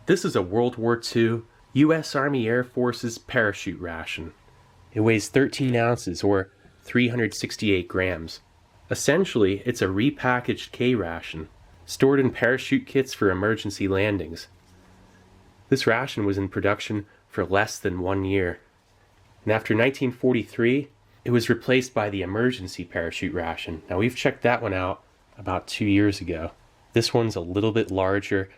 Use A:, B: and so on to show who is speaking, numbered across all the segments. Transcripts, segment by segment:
A: This is a World War II U.S. Army Air Force's parachute ration. It weighs 13 ounces or 368 grams. Essentially, it's a repackaged K-ration, stored in parachute kits for emergency landings. This ration was in production for less than 1 year. And after 1943, it was replaced by the emergency parachute ration. Now we've checked that one out about 2 years ago. This one's a little bit larger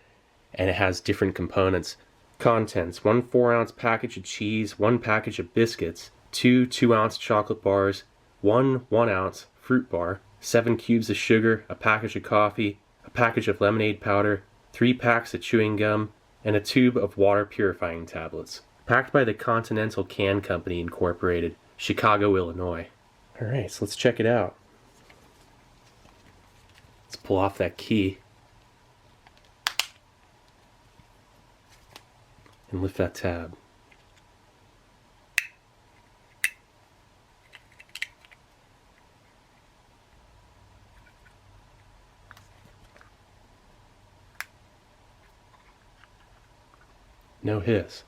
A: and it has different components. Contents: 1 4-ounce package of cheese, 1 package of biscuits, 2 2-ounce chocolate bars, 1 1-ounce fruit bar, 7 cubes of sugar, a package of coffee, a package of lemonade powder, 3 packs of chewing gum, and a tube of water purifying tablets. Packed by the Continental Can Company Incorporated, Chicago, Illinois. Alright, so let's check it out. Let's pull off that key. And lift that tab. No hiss.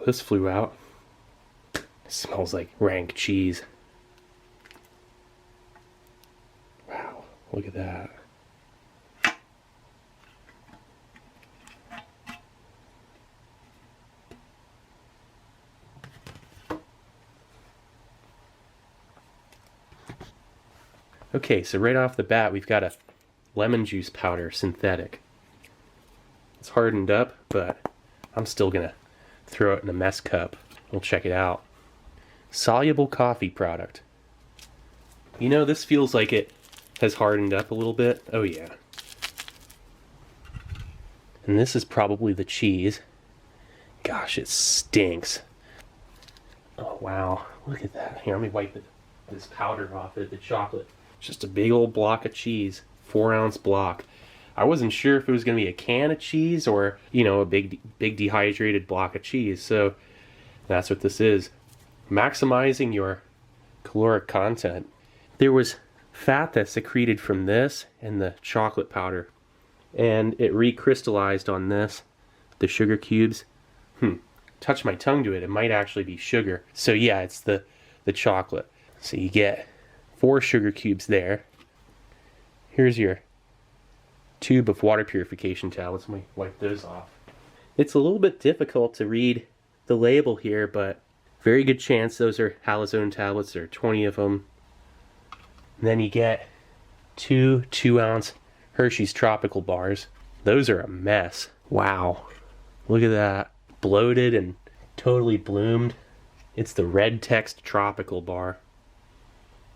A: This flew out. It smells like rank cheese. Wow, look at that. Okay, so right off the bat we've got a lemon juice powder, synthetic. It's hardened up, but I'm still gonna throw it in a mess cup. We'll check it out. Soluble coffee product. You know, this feels like it has hardened up a little bit. Oh yeah. And this is probably the cheese. Gosh, it stinks. Oh wow, look at that. Here, let me wipe this powder off it, the chocolate. Just a big old block of cheese, 4-ounce block. I wasn't sure if it was going to be a can of cheese or, you know, a big dehydrated block of cheese. So that's what this is. Maximizing your caloric content. There was fat that secreted from this and the chocolate powder, and it recrystallized on this, the sugar cubes. Touch my tongue to it, it might actually be sugar. So yeah, it's the chocolate. So you get 4 sugar cubes there. Here's your tube of water purification tablets. Let me wipe those off. It's a little bit difficult to read the label here, but very good chance those are Halazone tablets. There are 20 of them. And then you get 2 2-ounce Hershey's Tropical bars. Those are a mess. Wow, look at that. Bloated and totally bloomed. It's the red text Tropical bar.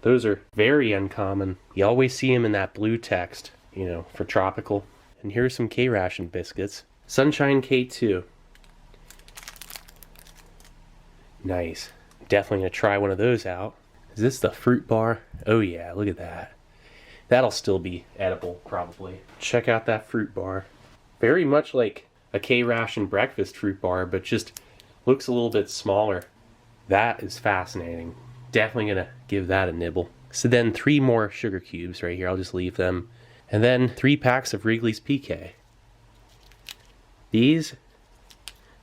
A: Those are very uncommon. You always see them in that blue text, you know, for tropical. And here's some K-ration biscuits. Sunshine K2. Nice. Definitely gonna try one of those out. Is this the fruit bar? Oh yeah, look at that. That'll still be edible, probably. Check out that fruit bar. Very much like a K-ration breakfast fruit bar, but just looks a little bit smaller. That is fascinating. Definitely gonna give that a nibble. So then 3 more sugar cubes right here. I'll just leave them. And then 3 packs of Wrigley's PK. These,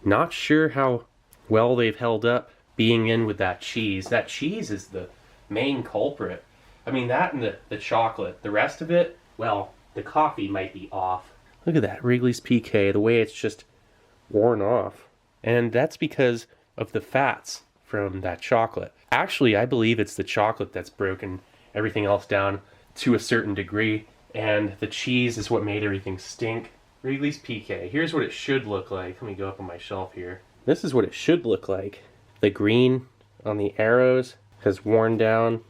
A: not sure how well they've held up being in with that cheese. That cheese is the main culprit. I mean, that and the chocolate. The rest of it, well, the coffee might be off. Look at that, Wrigley's PK, the way it's just worn off. And that's because of the fats from that chocolate. Actually, I believe it's the chocolate that's broken everything else down to a certain degree, and the cheese is what made everything stink. Wrigley's PK. Here's what it should look like. Let me go up on my shelf here. This is what it should look like. The green on the arrows has worn down.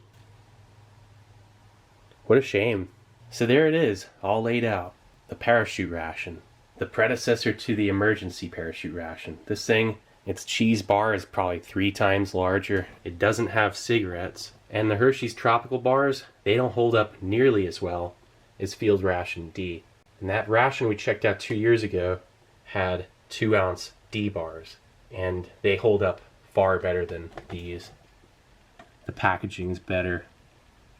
A: What a shame. So there it is, all laid out. The parachute ration. The predecessor to the emergency parachute ration. This thing Its cheese bar is probably 3 times larger. It doesn't have cigarettes. And the Hershey's Tropical Bars, they don't hold up nearly as well as Field Ration D. And that ration we checked out 2 years ago had 2-ounce D bars. And they hold up far better than these. The packaging's better.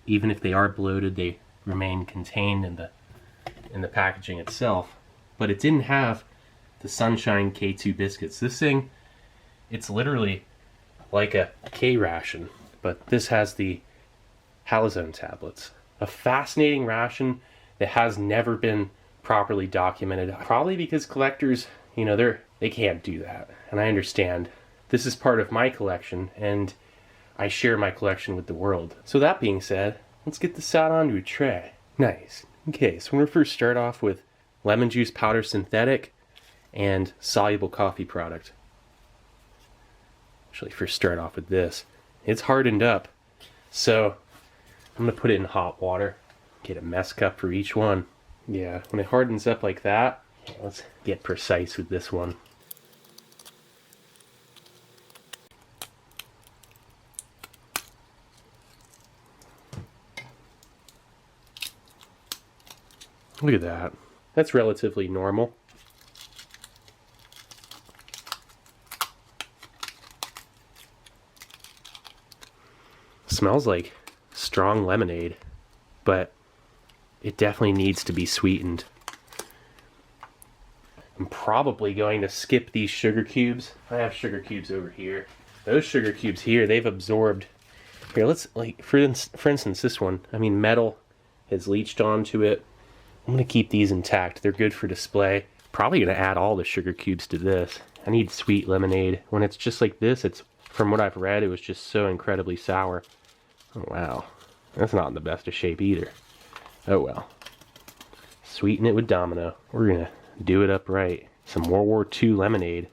A: Even if they are bloated, they remain contained in the packaging itself. But it didn't have the Sunshine K2 biscuits. This thing, it's literally like a K ration, but this has the Halazone tablets. A fascinating ration that has never been properly documented. Probably because collectors, you know, they can't do that. And I understand. This is part of my collection, and I share my collection with the world. So that being said, let's get this out onto a tray. Nice. Okay, so we're going to first start off with lemon juice powder synthetic and soluble coffee product. Actually, first start off with this. It's hardened up, so I'm going to put it in hot water. Get a mess cup for each one. Yeah, when it hardens up like that, let's get precise with this one. Look at that. That's relatively normal. Smells like strong lemonade, but it definitely needs to be sweetened. I'm probably going to skip these sugar cubes. I have sugar cubes over here. Those sugar cubes here, they've absorbed. Here, let's, like, for instance, this one. I mean, metal has leached onto it. I'm going to keep these intact. They're good for display. Probably going to add all the sugar cubes to this. I need sweet lemonade. When it's just like this, it's, from what I've read, it was just so incredibly sour. Oh, wow. That's not in the best of shape either. Oh, well. Sweeten it with Domino. We're going to do it up right. Some World War II lemonade.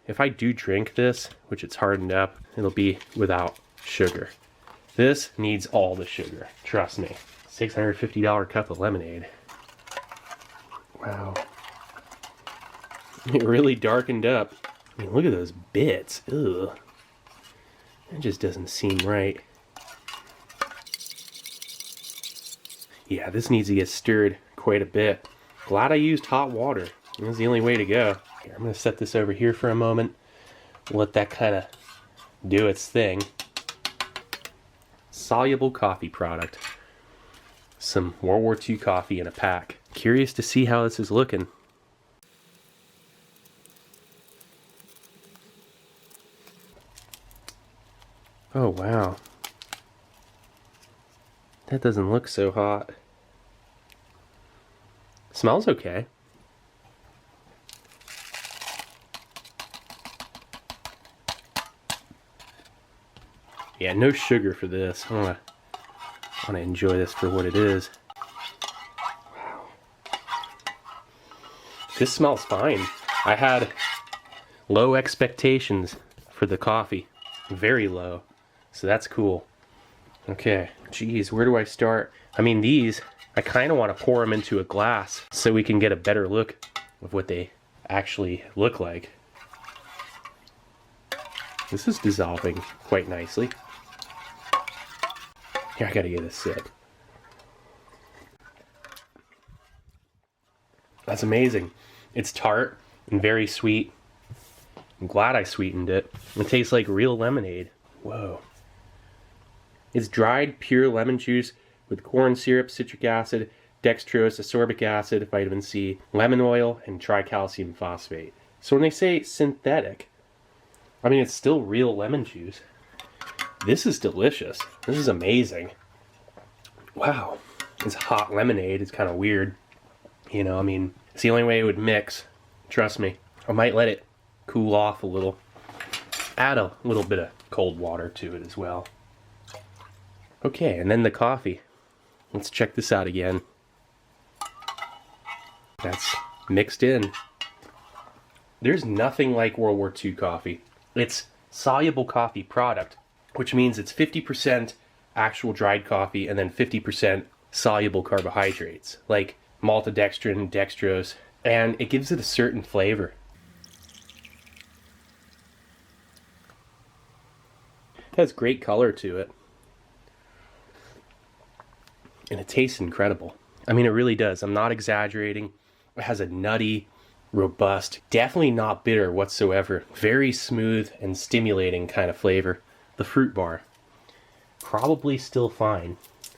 A: If I do drink this, which it's hardened up, it'll be without sugar. This needs all the sugar, trust me. $650 cup of lemonade. Wow. It really darkened up. I mean, look at those bits. Ugh. That just doesn't seem right. Yeah, this needs to get stirred quite a bit. Glad I used hot water. It was the only way to go. Here, I'm going to set this over here for a moment. Let that kind of do its thing. Soluble coffee product. Some World War II coffee in a pack. Curious to see how this is looking. Oh, wow. That doesn't look so hot. Smells okay. Yeah, no sugar for this. I want to enjoy this for what it is. Wow. This smells fine. I had low expectations for the coffee. Very low. So that's cool. Okay, geez, where do I start? I mean, these, I kind of want to pour them into a glass so we can get a better look of what they actually look like. This is dissolving quite nicely. Here, I gotta get a sip. That's amazing. It's tart and very sweet. I'm glad I sweetened it. It tastes like real lemonade. Whoa. It's dried, pure lemon juice with corn syrup, citric acid, dextrose, ascorbic acid, vitamin C, lemon oil, and tricalcium phosphate. So when they say synthetic, I mean, it's still real lemon juice. This is delicious. This is amazing. Wow. It's hot lemonade. It's kind of weird. You know, I mean, it's the only way it would mix. Trust me. I might let it cool off a little. Add a little bit of cold water to it as well. Okay, and then the coffee. Let's check this out again. That's mixed in. There's nothing like World War II coffee. It's soluble coffee product, which means it's 50% actual dried coffee and then 50% soluble carbohydrates like maltodextrin and dextrose, and it gives it a certain flavor. It has great color to it, and it tastes incredible. I mean, it really does. I'm not exaggerating. It has a nutty, robust, definitely not bitter whatsoever, very smooth and stimulating kind of flavor. The fruit bar, probably still fine.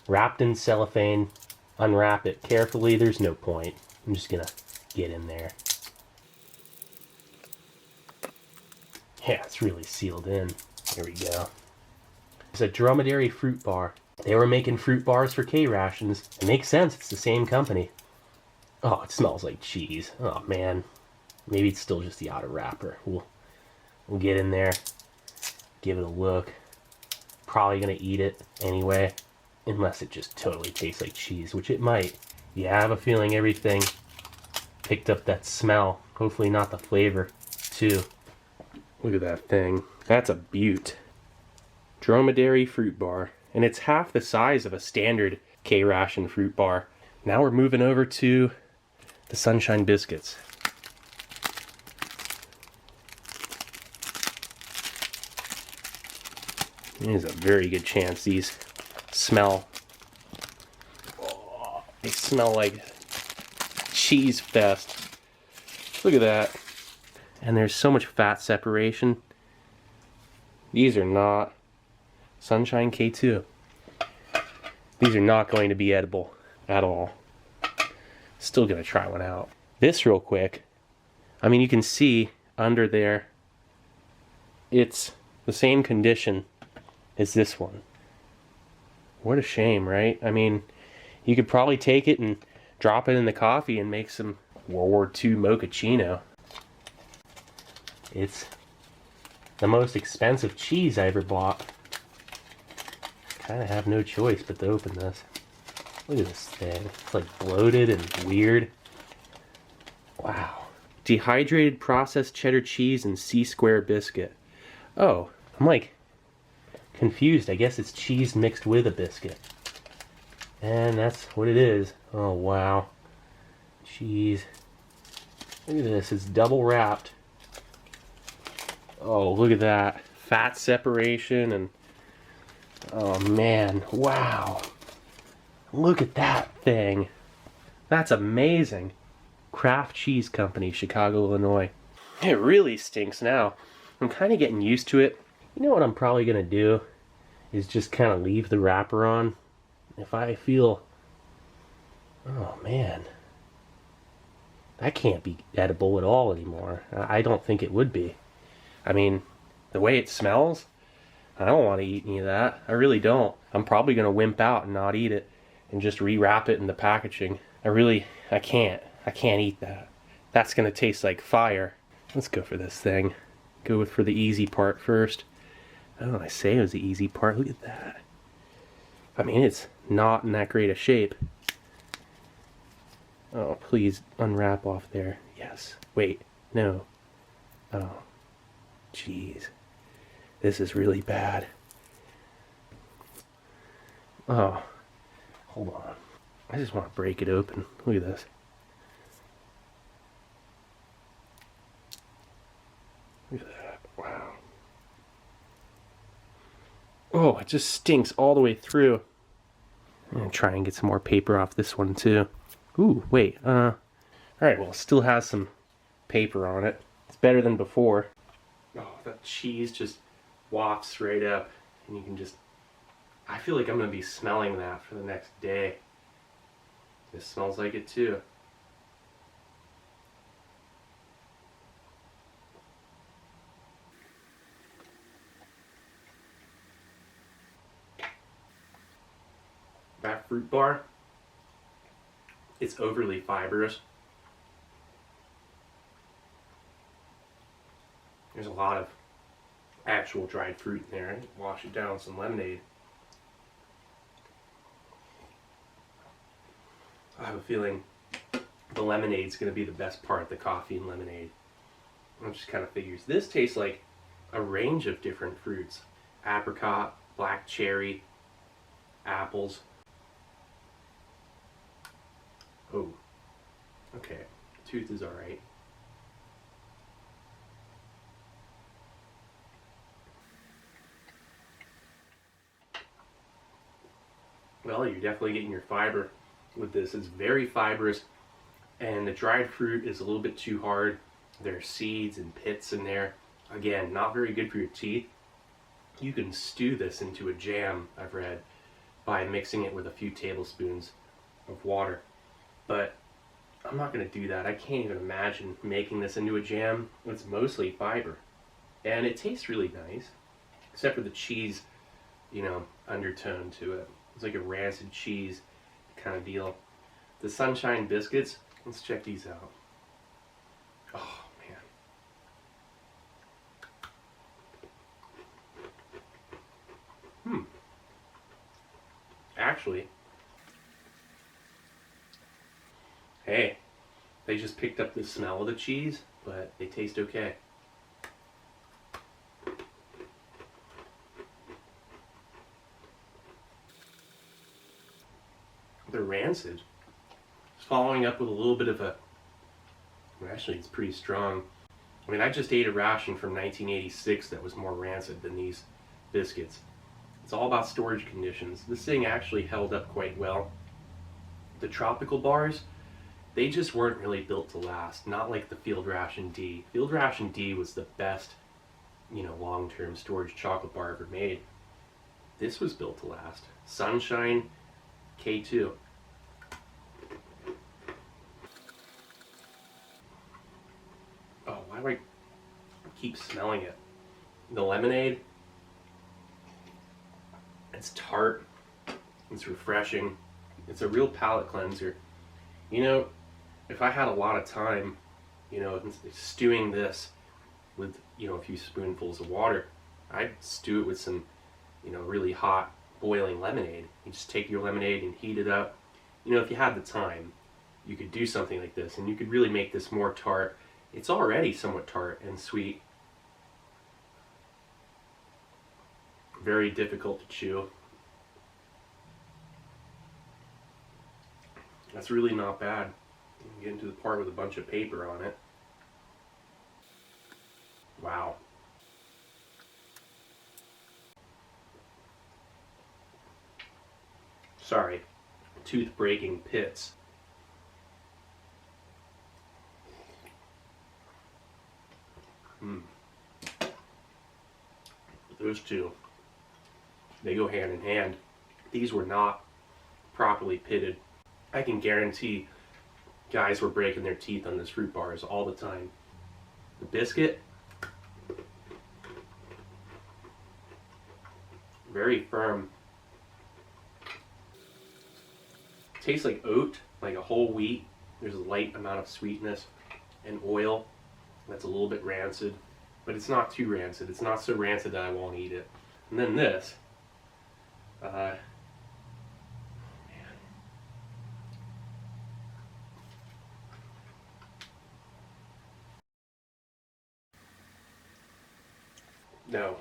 A: Wrapped in cellophane. Unwrap it carefully. There's no point. I'm just gonna get in there. Yeah, it's really sealed in. Here we go. It's a Dromedary fruit bar. They were making fruit bars for K-Rations. It makes sense, it's the same company. Oh, it smells like cheese. Oh man. Maybe it's still just the outer wrapper. We'll get in there, give it a look. Probably gonna eat it anyway, unless it just totally tastes like cheese, which it might. Yeah, I have a feeling everything picked up that smell. Hopefully not the flavor, too. Look at that thing. That's a beaut. Dromedary fruit bar. And it's half the size of a standard K-Ration fruit bar. Now we're moving over to the Sunshine Biscuits. There's a very good chance these smell. Oh, they smell like cheese fest. Look at that. And there's so much fat separation. These are not Sunshine K2. These are not going to be edible at all. Still gonna try one out. This real quick. I mean, you can see under there, it's the same condition as this one. What a shame, right? I mean, you could probably take it and drop it in the coffee and make some World War II mochaccino. It's the most expensive cheese I ever bought. Kind of have no choice but to open this. Look at this thing. It's like bloated and weird. Wow. Dehydrated processed cheddar cheese and C-square biscuit. Oh, I'm like confused. I guess it's cheese mixed with a biscuit. And that's what it is. Oh, wow. Cheese. Look at this. It's double wrapped. Oh, look at that. Fat separation and... oh, man. Wow. Look at that thing. That's amazing. Kraft Cheese Company, Chicago, Illinois. It really stinks now. I'm kind of getting used to it. You know what I'm probably going to do? Is just kind of leave the wrapper on. If I feel... oh, man. That can't be edible at all anymore. I don't think it would be. I mean, the way it smells, I don't want to eat any of that. I really don't. I'm probably going to wimp out and not eat it and just rewrap it in the packaging. I can't. I can't eat that. That's going to taste like fire. Let's go for this thing. Go for the easy part first. Oh, I say it was the easy part. Look at that. I mean, it's not in that great a shape. Oh, please unwrap off there. Yes. Wait. No. Oh. Jeez. This is really bad. Oh. Hold on. I just want to break it open. Look at this. Look at that. Wow. Oh, it just stinks all the way through. I'm going to try and get some more paper off this one too. Ooh, wait. Alright, well, it still has some paper on it. It's better than before. Oh, that cheese just wafts right up. And you can just... I feel like I'm going to be smelling that for the next day. This smells like it too. That fruit bar, it's overly fibrous. There's a lot of actual dried fruit in there. Wash it down with some lemonade. I have a feeling the lemonade's going to be the best part of the coffee and lemonade. It just kind of figures. This tastes like a range of different fruits. Apricot, black cherry, apples. Oh, okay. Tooth is alright. Well, you're definitely getting your fiber with this. It's very fibrous, and the dried fruit is a little bit too hard. There's seeds and pits in there. Again, not very good for your teeth. You can stew this into a jam, I've read, by mixing it with a few tablespoons of water. But I'm not going to do that. I can't even imagine making this into a jam. It's mostly fiber. And it tastes really nice, except for the cheese, undertone to it. It's like a rancid cheese kind of deal. The Sunshine biscuits, let's check these out. Oh, man. Actually, hey, they just picked up the smell of the cheese, but they taste okay. They're rancid. Following up with a little bit of a, well, actually it's pretty strong. I mean, I just ate a ration from 1986 that was more rancid than these biscuits. It's all about storage conditions. This thing actually held up quite well. The tropical bars, they just weren't really built to last. Not like the Field Ration D. Field Ration D was the best, long-term storage chocolate bar ever made. This was built to last. Sunshine K2. Oh, why do I keep smelling it? The lemonade, it's tart, it's refreshing, it's a real palate cleanser. If I had a lot of time, stewing this with, a few spoonfuls of water, I'd stew it with some, really hot boiling lemonade. You just take your lemonade and heat it up. If you had the time, you could do something like this, and you could really make this more tart. It's already somewhat tart and sweet. Very difficult to chew. That's really not bad. You get into the part with a bunch of paper on it. Wow. Sorry, tooth breaking pits. Those two, they go hand in hand. These were not properly pitted. I can guarantee guys were breaking their teeth on those fruit bars all the time. The biscuit, very firm. Tastes like oat, like a whole wheat. There's a light amount of sweetness and oil that's a little bit rancid, but it's not too rancid. It's not so rancid that I won't eat it. And then this, man. No,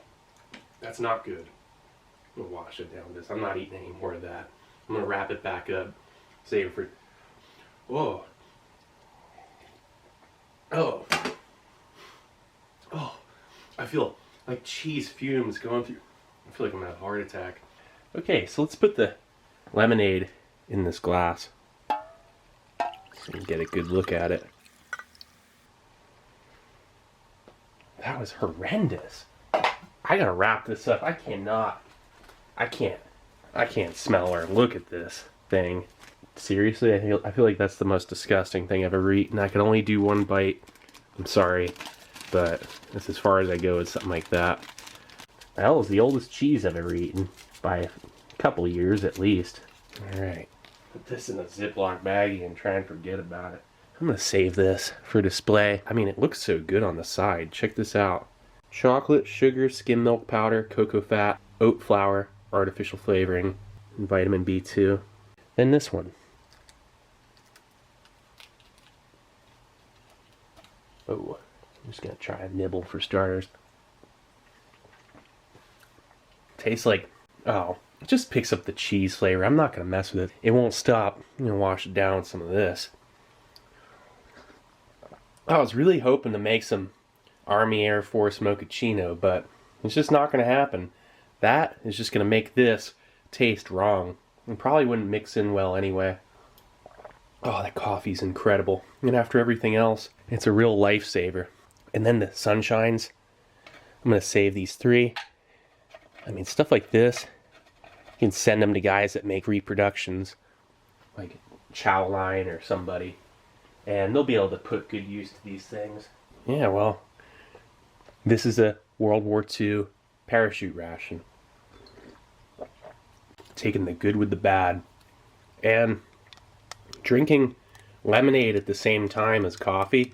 A: that's not good. I'm gonna wash it down this. I'm not eating any more of that. I'm gonna wrap it back up, save it for. Whoa. Oh. Oh. I feel like cheese fumes going through. I feel like I'm gonna have a heart attack. Okay, so let's put the lemonade in this glass so you can get a good look at it. That was horrendous. I gotta wrap this up. I can't smell or look at this thing. Seriously, I feel like that's the most disgusting thing I've ever eaten. I can only do one bite. I'm sorry, but that's as far as I go with something like that. Well, it's the oldest cheese I've ever eaten by a couple years at least. Alright, put this in a Ziploc baggie and try and forget about it. I'm gonna save this for display. I mean, it looks so good on the side. Check this out. Chocolate, sugar, skim milk powder, cocoa fat, oat flour, artificial flavoring, and vitamin B2. Then this one. Oh, I'm just gonna try a nibble for starters. Tastes like, oh, It just picks up the cheese flavor. I'm not going to mess with it. It won't stop. I'm going to wash it down with some of this. I was really hoping to make some Army Air Force mochaccino, but it's just not going to happen. That is just going to make this taste wrong. And probably wouldn't mix in well anyway. Oh, that coffee's incredible. And after everything else, it's a real lifesaver. And then the Sunshines. I'm going to save these 3. I mean, stuff like this, you can send them to guys that make reproductions, like Chowline or somebody, and they'll be able to put good use to these things. Yeah, well, this is a World War II parachute ration. Taking the good with the bad. And drinking lemonade at the same time as coffee,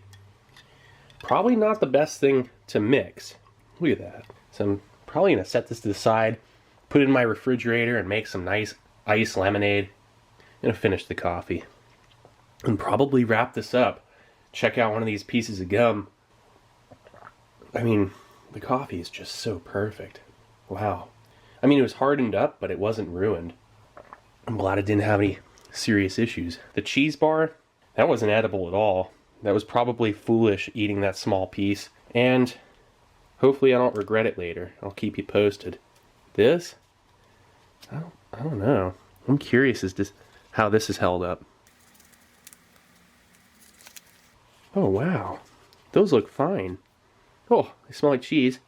A: probably not the best thing to mix. Look at that. So I'm probably going to set this to the side, put it in my refrigerator, and make some nice iced lemonade. I'm going to finish the coffee. And probably wrap this up. Check out one of these pieces of gum. I mean, the coffee is just so perfect. Wow. I mean, it was hardened up, but it wasn't ruined. I'm glad it didn't have any serious issues. The cheese bar, that wasn't edible at all. That was probably foolish eating that small piece. And hopefully I don't regret it later. I'll keep you posted. This? I don't know. I'm curious as to how this is held up. Oh, wow. Those look fine. Oh, they smell like cheese.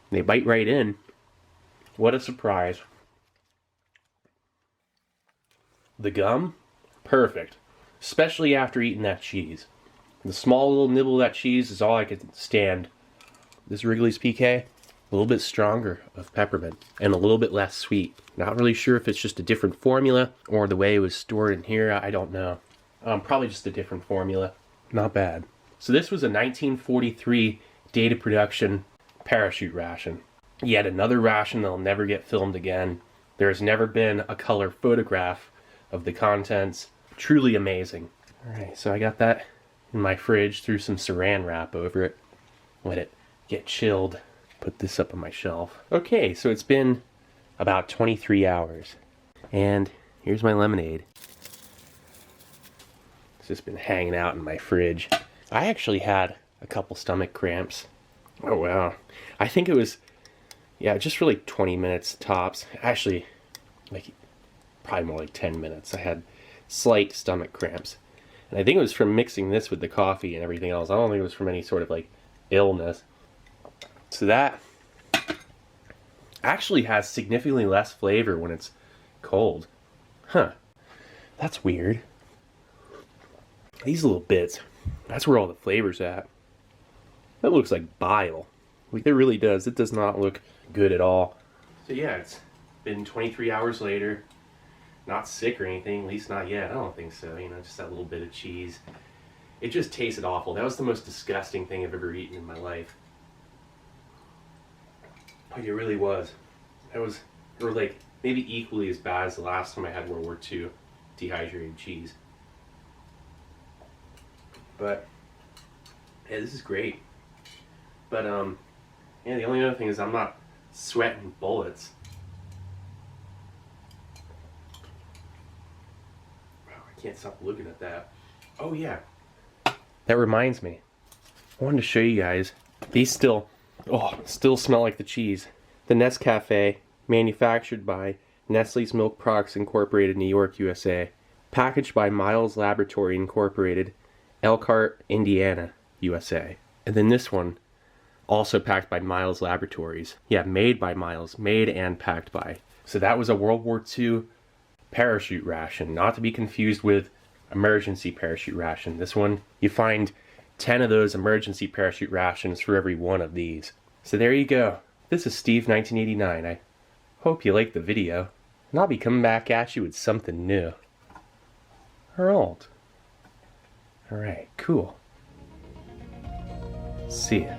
A: They bite right in. What a surprise. The gum? Perfect. Especially after eating that cheese. The small little nibble of that cheese is all I could stand. This Wrigley's PK, a little bit stronger of peppermint and a little bit less sweet. Not really sure if it's just a different formula or the way it was stored in here. I don't know. Probably just a different formula. Not bad. So this was a 1943 data production parachute ration. Yet another ration that'll never get filmed again. There has never been a color photograph of the contents. Truly amazing. Alright, so I got that in my fridge, threw some saran wrap over it. Let it get chilled. Put this up on my shelf. Okay, so it's been about 23 hours. And here's my lemonade. It's just been hanging out in my fridge. I actually had a couple stomach cramps. Oh wow. I think it was, yeah, just for like 20 minutes tops. Actually, like probably more like 10 minutes. I had slight stomach cramps. And I think it was from mixing this with the coffee and everything else. I don't think it was from any sort of like illness. So that actually has significantly less flavor when it's cold. Huh. That's weird. These little bits, that's where all the flavor's at. That looks like bile. Like, it really does. It does not look good at all. So yeah, it's been 23 hours later. Not sick or anything, at least not yet. I don't think so. You know, just that little bit of cheese. It just tasted awful. That was the most disgusting thing I've ever eaten in my life. Like, it really was. It was like maybe equally as bad as the last time I had World War II dehydrated cheese. But yeah, this is great. But yeah, the only other thing is I'm not sweating bullets. Wow, I can't stop looking at that. Oh yeah, that reminds me. I wanted to show you guys. These still smell like the cheese. The Nescafe, manufactured by Nestle's Milk Products Incorporated, New York, USA. Packaged by Miles Laboratory Incorporated, Elkhart, Indiana, USA. And then this one, also packed by Miles Laboratories. Yeah, made by Miles. Made and packed by. So that was a World War II parachute ration. Not to be confused with emergency parachute ration. This one, you find 10 of those emergency parachute rations for every one of these. So there you go. This is Steve 1989. I hope you liked the video. And I'll be coming back at you with something new. Or old. Alright, cool. See ya.